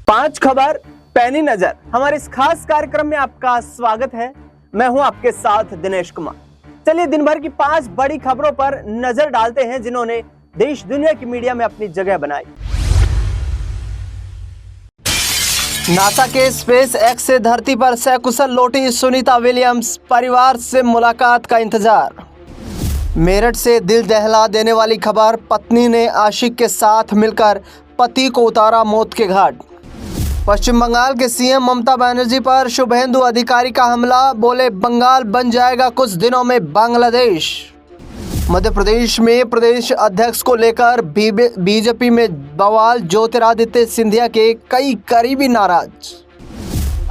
पांच खबर पैनी नजर। हमारे इस खास कार्यक्रम में आपका स्वागत है। मैं हूं आपके साथ दिनेश कुमार। चलिए दिन भर की पांच बड़ी खबरों पर नजर डालते हैं जिन्होंने देश दुनिया की मीडिया में अपनी जगह बनाई। नासा के स्पेस एक्स से धरती पर सकुशल लौटी सुनीता विलियम्स, परिवार से मुलाकात का इंतजार। मेरठ से दिल दहला देने वाली खबर, पत्नी ने आशिक के साथ मिलकर पति को उतारा मौत के घाट। पश्चिम बंगाल के सीएम ममता बनर्जी पर शुभेंदु अधिकारी का हमला, बोले बंगाल बन जाएगा कुछ दिनों में बांग्लादेश। मध्य प्रदेश में प्रदेश अध्यक्ष को लेकर बीजेपी में बवाल, ज्योतिरादित्य सिंधिया के कई करीबी नाराज।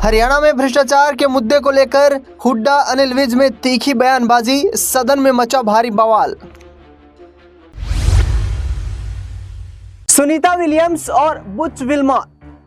हरियाणा में भ्रष्टाचार के मुद्दे को लेकर हुड्डा अनिल विज में तीखी बयानबाजी, सदन में मचा भारी बवाल। सुनीता विलियम्स और बुच विल्मर,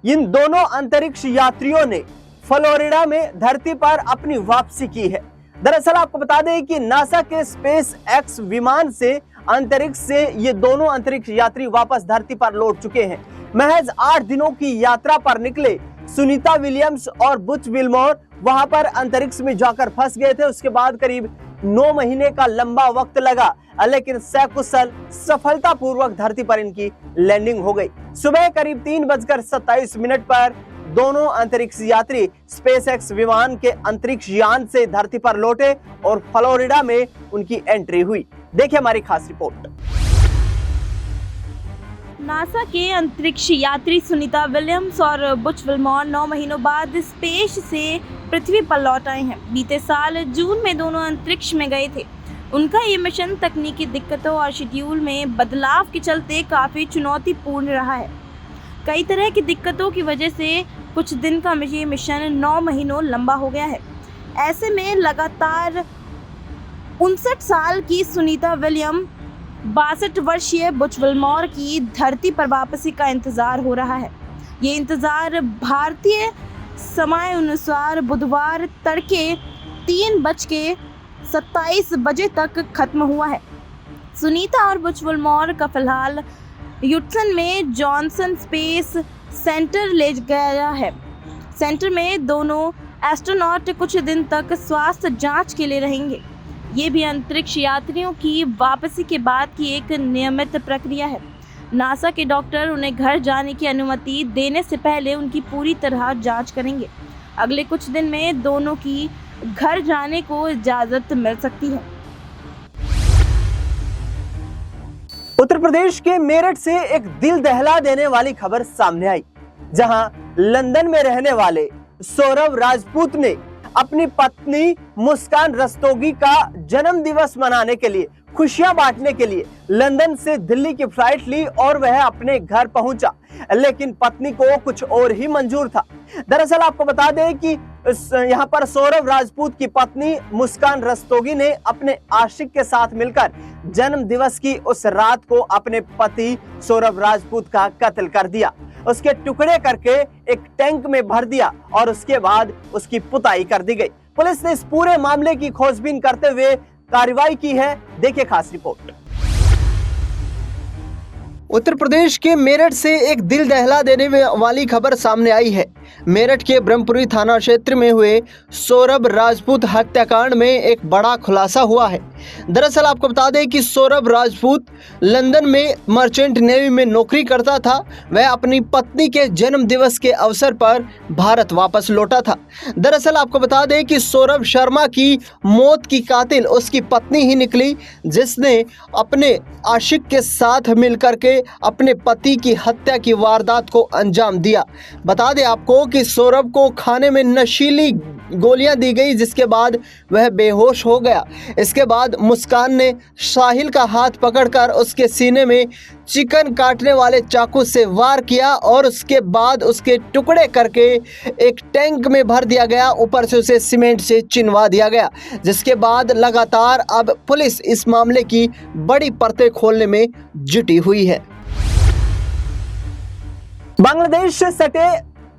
इन दोनों अंतरिक्ष यात्रियों ने फ्लोरिडा में धरती पर अपनी वापसी की है। दरअसल आपको बता दें कि नासा के स्पेस एक्स विमान से अंतरिक्ष से ये दोनों अंतरिक्ष यात्री वापस धरती पर लौट चुके हैं। महज 8 दिनों की यात्रा पर निकले सुनीता विलियम्स और बुच विल्मर वहां पर अंतरिक्ष में जाकर फंस गए थे। उसके बाद करीब 9 महीने का लंबा वक्त लगा, लेकिन सकुशल सफलतापूर्वक धरती पर इनकी लैंडिंग हो गई। सुबह करीब 3:27 पर दोनों अंतरिक्ष यात्री स्पेस एक्स विमान के अंतरिक्ष यान से धरती पर लौटे और फ्लोरिडा में उनकी एंट्री हुई। देखिए हमारी खास रिपोर्ट। नासा के अंतरिक्ष यात्री सुनीता विलियम्स और बुच विल्मर 9 महीनों बाद स्पेस से पृथ्वी पर लौट आए हैं। बीते साल जून में दोनों अंतरिक्ष में गए थे। उनका ये मिशन तकनीकी दिक्कतों और शेड्यूल में बदलाव के चलते काफ़ी चुनौतीपूर्ण रहा है। कई तरह की दिक्कतों की वजह से कुछ दिन का ये मिशन 9 महीनों लंबा हो गया है। ऐसे में लगातार 59 साल की सुनीता विलियम, 62 वर्षीय बुच विल्मर की धरती पर वापसी का इंतज़ार हो रहा है। ये इंतज़ार भारतीय समय अनुसार बुधवार तड़के 3:27 बजे तक खत्म हुआ है। सुनीता और बुच विल्मर का फिलहाल ह्यूस्टन में जॉनसन स्पेस सेंटर ले गया है। सेंटर में दोनों एस्ट्रोनॉट कुछ दिन तक स्वास्थ्य जांच के लिए रहेंगे। ये भी अंतरिक्ष यात्रियों की वापसी के बाद की एक नियमित प्रक्रिया है। नासा के डॉक्टर उन्हें घर जाने की अनुमति देने से पहले उनकी पूरी तरह जांच करेंगे। अगले कुछ दिन में दोनों की घर जाने को इजाज़त मिल सकती है। उत्तर प्रदेश के मेरठ से एक दिल दहला देने वाली खबर सामने आई, जहां लंदन में रहने वाले सौरभ राजपूत ने अपनी पत्नी मुस्कान रस्तोगी का जन्म दिवस मनाने के लिए, खुशियां बांटने के लिए लंदन से दिल्ली की फ्लाइट ली और वह अपने घर पहुंचा, लेकिन पत्नी को कुछ और ही मंजूर था। दरअसल आपको बता दें कि यहाँ पर सौरभ राजपूत की पत्नी मुस्कान रस्तोगी ने अपने आशिक के साथ मिलकर जन्म दिवस की उस रात को अपने पति सौरभ राजपूत का कत्ल कर दिया। उसके टुकड़े करके एक टैंक में भर दिया और उसके बाद उसकी पुताई कर दी गई। पुलिस ने इस पूरे मामले की खोजबीन करते हुए कार्रवाई की है। देखिए खास रिपोर्ट। उत्तर प्रदेश के मेरठ से एक दिल दहला देने वाली खबर सामने आई है। मेरठ के ब्रह्मपुरी थाना क्षेत्र में हुए सौरभ राजपूत हत्याकांड में एक बड़ा खुलासा हुआ है। दरअसल आपको बता दें कि सौरभ राजपूत लंदन में मर्चेंट नेवी में नौकरी करता था। वह अपनी पत्नी के जन्म दिवस के अवसर पर भारत वापस लौटा था। दरअसल आपको बता दें कि सौरभ शर्मा की मौत की कातिल उसकी पत्नी ही निकली, जिसने अपने आशिक के साथ मिलकर के अपने पति की हत्या की वारदात को अंजाम दिया। बता दें आपको कि सौरभ को खाने में नशीली गोलियां दी गई, जिसके बाद वह बेहोश हो गया। इसके बाद मुस्कान ने साहिल का हाथ पकड़कर उसके सीने में चिकन काटने वाले चाकू से वार किया और उसके बाद उसके टुकड़े करके एक टैंक में भर दिया गया। ऊपर से उसे सीमेंट से चिनवा दिया गया, जिसके बाद लगातार अब पुलिस इस मामले की बड़ी परतें खोलने में जुटी हुई है।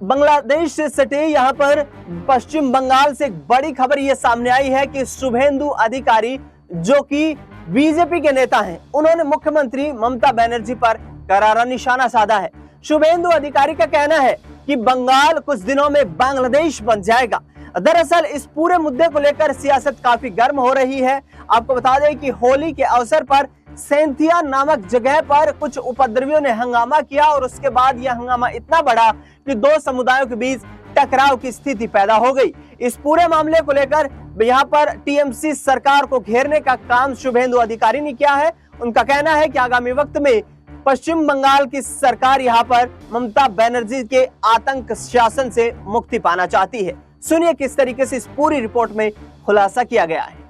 बांग्लादेश से सटे यहाँ पर पश्चिम बंगाल से एक बड़ी खबर ये सामने आई है कि शुभेंदु अधिकारी, जो कि बीजेपी के नेता हैं, उन्होंने मुख्यमंत्री ममता बनर्जी पर करारा निशाना साधा है। शुभेंदु अधिकारी का कहना है कि बंगाल कुछ दिनों में बांग्लादेश बन जाएगा। दरअसल इस पूरे मुद्दे को लेकर सियासत काफी गर्म हो रही है। आपको बता दें कि होली के अवसर पर सेंथिया नामक जगह पर कुछ उपद्रवियों ने हंगामा किया और उसके बाद यह हंगामा इतना बढ़ा कि दो समुदायों के बीच टकराव की स्थिति पैदा हो गई। इस पूरे मामले को लेकर यहाँ पर टीएमसी सरकार को घेरने का काम शुभेंदु अधिकारी ने किया है। उनका कहना है कि आगामी वक्त में पश्चिम बंगाल की सरकार यहाँ पर ममता बनर्जी के आतंक शासन से मुक्ति पाना चाहती है। सुनिए किस तरीके से इस पूरी रिपोर्ट में खुलासा किया गया है।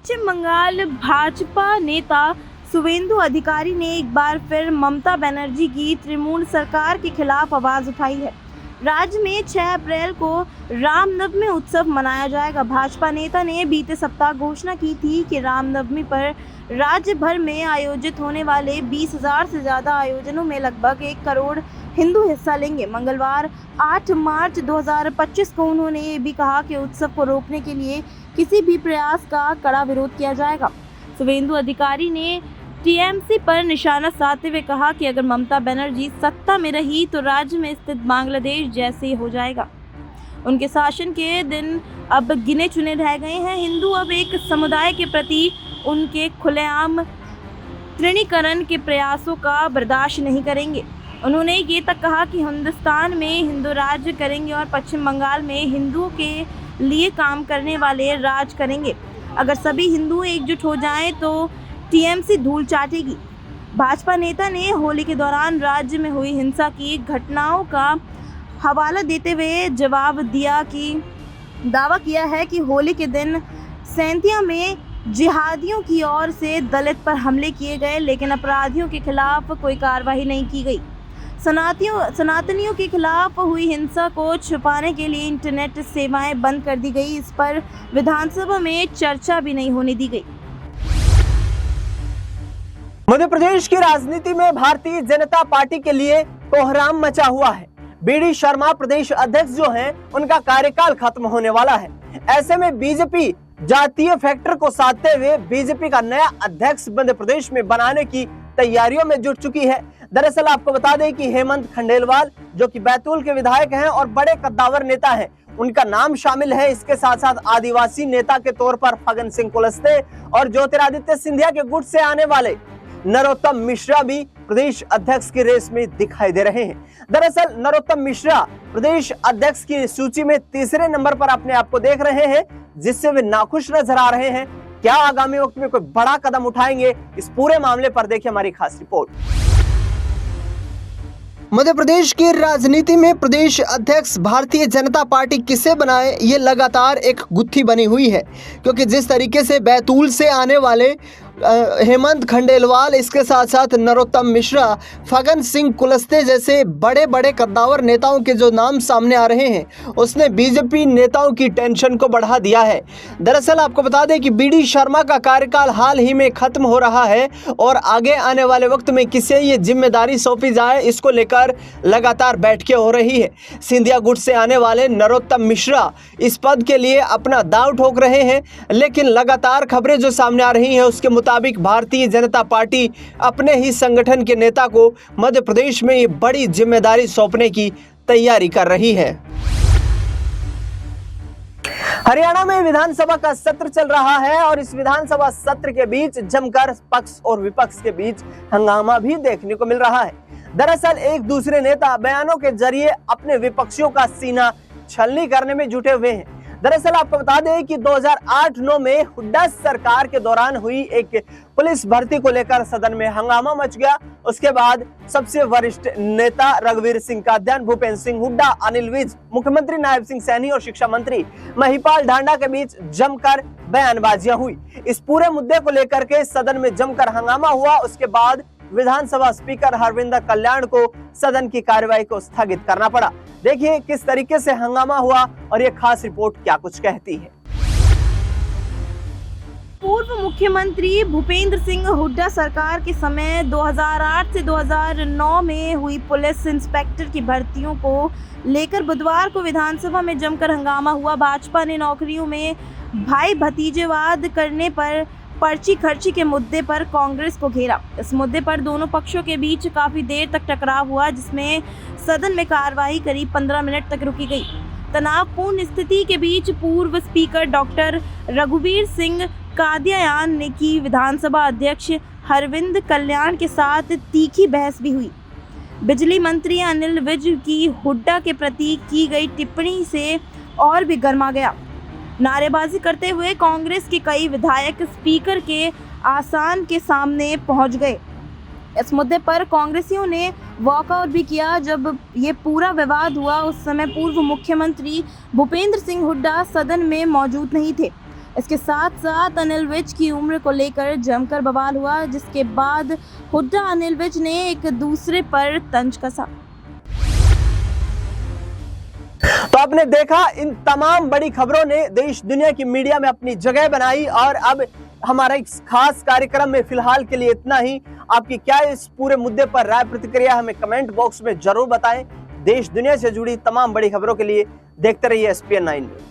पश्चिम बंगाल भाजपा नेता शुभेंदु अधिकारी ने एक बार फिर ममता बनर्जी की तृणमूल सरकार के खिलाफ आवाज उठाई है। राज्य में 6 अप्रैल को रामनवमी उत्सव मनाया जाएगा। भाजपा नेता ने बीते सप्ताह घोषणा की थी कि रामनवमी पर राज्य भर में आयोजित होने वाले 20,000 से ज्यादा आयोजनों में लगभग 1 करोड़ हिंदू हिस्सा लेंगे। मंगलवार 8 मार्च 2025 को उन्होंने ये भी कहा कि उत्सव को रोकने के लिए किसी भी प्रयास का कड़ा विरोध किया जाएगा। शुभेंदु अधिकारी ने टीएमसी पर निशाना साधते हुए कहा कि अगर ममता बनर्जी सत्ता में रही तो राज्य में स्थित बांग्लादेश जैसे हो जाएगा। उनके शासन के दिन अब गिने चुने रह गए हैं। हिंदू अब एक समुदाय के प्रति उनके खुलेआम तृणीकरण के प्रयासों का बर्दाश्त नहीं करेंगे। उन्होंने ये तक कहा कि हिंदुस्तान में हिंदू राज्य करेंगे और पश्चिम बंगाल में हिंदुओं के लिए काम करने वाले राज करेंगे। अगर सभी हिंदू एकजुट हो जाएं तो टीएमसी धूल चाटेगी। भाजपा नेता ने होली के दौरान राज्य में हुई हिंसा की घटनाओं का हवाला देते हुए दावा किया है कि होली के दिन सेंथिया में जिहादियों की ओर से दलित पर हमले किए गए, लेकिन अपराधियों के खिलाफ कोई कार्रवाई नहीं की गई। सनातनियों के खिलाफ हुई हिंसा को छुपाने के लिए इंटरनेट सेवाएं बंद कर दी गई। इस पर विधानसभा में चर्चा भी नहीं होने दी गई। मध्य प्रदेश की राजनीति में भारतीय जनता पार्टी के लिए कोहराम मचा हुआ है। बीडी शर्मा प्रदेश अध्यक्ष जो हैं, उनका कार्यकाल खत्म होने वाला है। ऐसे में बीजेपी जातीय फैक्टर को साधते हुए बीजेपी का नया अध्यक्ष मध्य प्रदेश में बनाने की तैयारियों में जुट चुकी है। दरअसल आपको बता दें कि हेमंत खंडेलवाल जो कि बैतूल के विधायक हैं और बड़े कद्दावर नेता हैं, उनका नाम शामिल है। इसके साथ साथ आदिवासी नेता के तौर पर फग्गन सिंह कुलस्ते और ज्योतिरादित्य सिंधिया के गुट से आने वाले नरोत्तम मिश्रा भी प्रदेश अध्यक्ष की रेस में दिखाई दे रहे हैं। दरअसल नरोत्तम मिश्रा प्रदेश अध्यक्ष की सूची में तीसरे नंबर पर अपने आप को देख रहे हैं, जिससे वे नाखुश नजर आ रहे हैं। क्या आगामी वक्त में कोई बड़ा कदम उठाएंगे, इस पूरे मामले पर देखिए हमारी खास रिपोर्ट। मध्य प्रदेश की राजनीति में प्रदेश अध्यक्ष भारतीय जनता पार्टी किसे बनाए, ये लगातार एक गुत्थी बनी हुई है, क्योंकि जिस तरीके से बैतूल से आने वाले हेमंत खंडेलवाल, इसके साथ साथ नरोत्तम मिश्रा, फग्गन सिंह कुलस्ते जैसे बड़े बड़े कद्दावर नेताओं के जो नाम सामने आ रहे हैं, उसने बीजेपी नेताओं की टेंशन को बढ़ा दिया है। दरअसल आपको बता दें कि बीडी शर्मा का कार्यकाल हाल ही में खत्म हो रहा है और आगे आने वाले वक्त में किसे ये जिम्मेदारी सौंपी जाए, इसको लेकर लगातार बैठकें हो रही है। सिंधिया गुट से आने वाले नरोत्तम मिश्रा इस पद के लिए अपना दांव ठोक रहे हैं, लेकिन लगातार खबरें जो सामने आ रही हैं उसके मुताबिक भारतीय जनता पार्टी अपने ही संगठन के नेता को मध्य प्रदेश में ये बड़ी जिम्मेदारी सौंपने की तैयारी कर रही है। हरियाणा में विधानसभा का सत्र चल रहा है और इस विधानसभा सत्र के बीच जमकर पक्ष और विपक्ष के बीच हंगामा भी देखने को मिल रहा है। दरअसल एक दूसरे नेता बयानों के जरिए अपने विपक्षियों का सीना छलनी करने में जुटे हुए हैं। दरअसल आपको बता दें कि 2008-9 में हुड्डा सरकार के दौरान हुई एक पुलिस भर्ती को लेकर सदन में हंगामा मच गया। उसके बाद सबसे वरिष्ठ नेता रघुवीर सिंह का ध्यान भूपेंद्र सिंह हुड्डा, अनिल विज, मुख्यमंत्री नायब सिंह सैनी और शिक्षा मंत्री महिपाल ढांडा के बीच जमकर बयानबाजियां हुई। इस पूरे मुद्दे को लेकर के सदन में जमकर हंगामा हुआ। उसके बाद विधानसभा स्पीकर हरविंदर कल्याण को सदन की कार्यवाही को स्थगित करना पड़ा। देखिए किस तरीके से हंगामा हुआ और ये खास रिपोर्ट क्या कुछ कहती है। पूर्व मुख्यमंत्री भूपेंद्र सिंह हुड्डा सरकार के समय 2008 से 2009 में हुई पुलिस इंस्पेक्टर की भर्तियों को लेकर बुधवार को विधानसभा में जमकर हंगामा हुआ। भाजपा ने नौकरियों में भाई भतीजेवाद करने पर पर्ची खर्ची के मुद्दे पर कांग्रेस को घेरा। इस मुद्दे पर दोनों पक्षों के बीच काफी देर तक टकराव हुआ, जिसमें सदन में कार्यवाही करीब 15 मिनट तक रुकी गई। तनावपूर्ण स्थिति के बीच पूर्व स्पीकर डॉक्टर रघुवीर सिंह कादियान ने की विधानसभा अध्यक्ष हरविंद कल्याण के साथ तीखी बहस भी हुई। बिजली मंत्री अनिल विज की हुड्डा के प्रति की गई टिप्पणी से और भी गर्मा गया। नारेबाजी करते हुए कांग्रेस के कई विधायक स्पीकर के आसन के सामने पहुंच गए। इस मुद्दे पर कांग्रेसियों ने वॉकआउट भी किया। जब ये पूरा विवाद हुआ उस समय पूर्व मुख्यमंत्री भूपेंद्र सिंह हुड्डा सदन में मौजूद नहीं थे। इसके साथ साथ अनिल विज की उम्र को लेकर जमकर बवाल हुआ, जिसके बाद हुड्डा अनिल विज ने एक दूसरे पर तंज कसा। तो आपने देखा, इन तमाम बड़ी खबरों ने देश दुनिया की मीडिया में अपनी जगह बनाई। और अब हमारा इस खास कार्यक्रम में फिलहाल के लिए इतना ही। आपकी क्या इस पूरे मुद्दे पर राय प्रतिक्रिया हमें कमेंट बॉक्स में जरूर बताएं। देश दुनिया से जुड़ी तमाम बड़ी खबरों के लिए देखते रहिए SPN 9 न्यूज़।